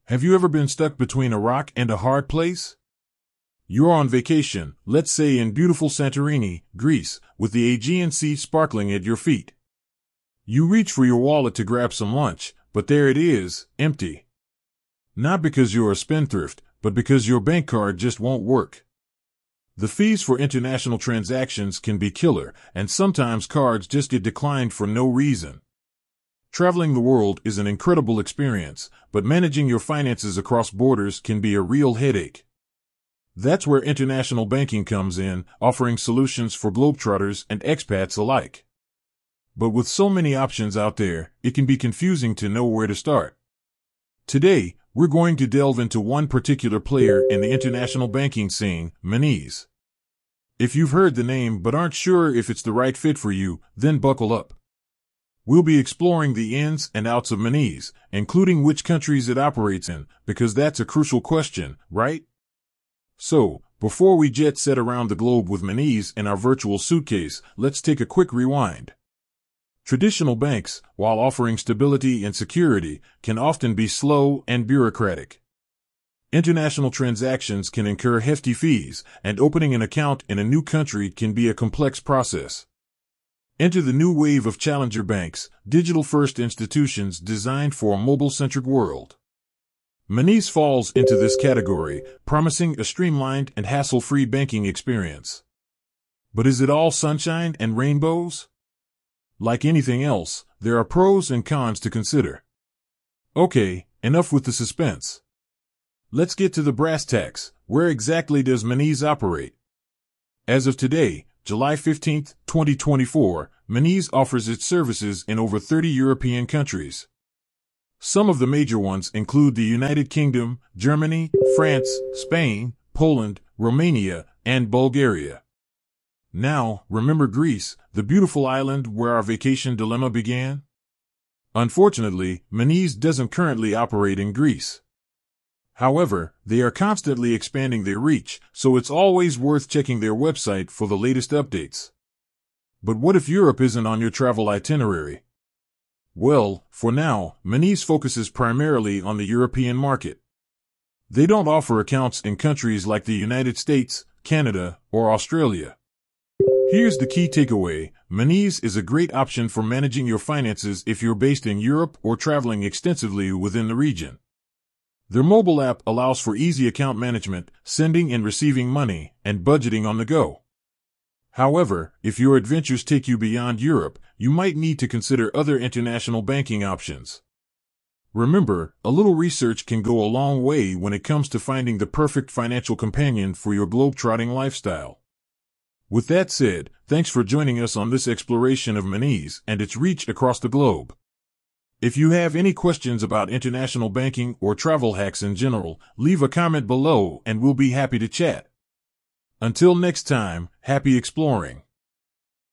Have you ever been stuck between a rock and a hard place? You're on vacation, let's say in beautiful Santorini, Greece, with the Aegean Sea sparkling at your feet. You reach for your wallet to grab some lunch, but there it is, empty. Not because you're a spendthrift, but because your bank card just won't work. The fees for international transactions can be killer, and sometimes cards just get declined for no reason. Traveling the world is an incredible experience, but managing your finances across borders can be a real headache. That's where international banking comes in, offering solutions for globetrotters and expats alike. But with so many options out there, it can be confusing to know where to start. Today, we're going to delve into one particular player in the international banking scene, Monese. If you've heard the name but aren't sure if it's the right fit for you, then buckle up. We'll be exploring the ins and outs of Monese, including which countries it operates in, because that's a crucial question, right? So, before we jet set around the globe with Monese in our virtual suitcase, let's take a quick rewind. Traditional banks, while offering stability and security, can often be slow and bureaucratic. International transactions can incur hefty fees, and opening an account in a new country can be a complex process. Enter the new wave of challenger banks, digital-first institutions designed for a mobile-centric world. Monese falls into this category, promising a streamlined and hassle-free banking experience. But is it all sunshine and rainbows? Like anything else, there are pros and cons to consider. Okay, enough with the suspense. Let's get to the brass tacks. Where exactly does Monese operate? As of today, July 15, 2024, Monese offers its services in over 30 European countries. Some of the major ones include the United Kingdom, Germany, France, Spain, Poland, Romania, and Bulgaria. Now, remember Greece, the beautiful island where our vacation dilemma began? Unfortunately, Monese doesn't currently operate in Greece. However, they are constantly expanding their reach, so it's always worth checking their website for the latest updates. But what if Europe isn't on your travel itinerary? Well, for now, Monese focuses primarily on the European market. They don't offer accounts in countries like the United States, Canada, or Australia. Here's the key takeaway: Monese is a great option for managing your finances if you're based in Europe or traveling extensively within the region. Their mobile app allows for easy account management, sending and receiving money, and budgeting on the go. However, if your adventures take you beyond Europe, you might need to consider other international banking options. Remember, a little research can go a long way when it comes to finding the perfect financial companion for your globetrotting lifestyle. With that said, thanks for joining us on this exploration of Monese and its reach across the globe. If you have any questions about international banking or travel hacks in general, leave a comment below and we'll be happy to chat. Until next time, happy exploring.